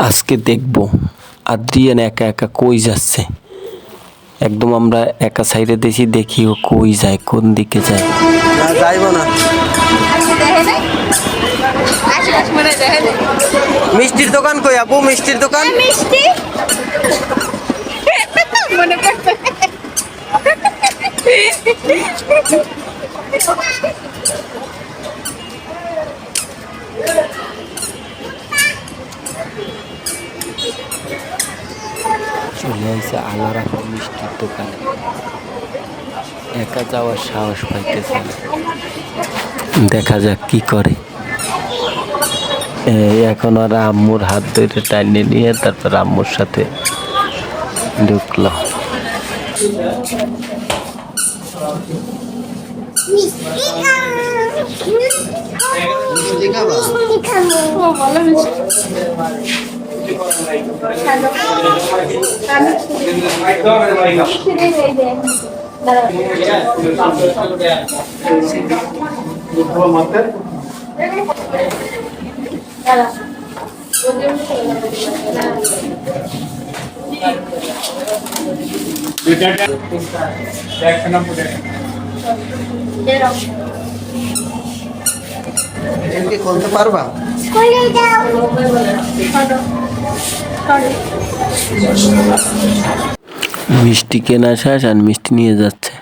আজকে দেখব আদ্রিয়ান একা একা কই যাচ্ছে। একদম আমরা একা সাইডে দেখি ও কই যায়, কোন দিকে যায়। না যাইব না। মিষ্টির দোকান কই আপু? মিষ্টির দোকান মিষ্টি মনে পড়ছে। চলে আসছে আলার আপা মিষ্টির দোকানে। একা যাওয়ার সাহস পাইতেছে না, দেখা যাক কি করে। এখন আর আম্মুর হাত ধরে টাইনে নিয়ে তারপর আম্মুর সাথে ঢুকলো। মিষ্টি খাবা? এমনি খুলতে পারবা? মিষ্টি কেনা শেষ আর মিষ্টি নিয়ে যাচ্ছে।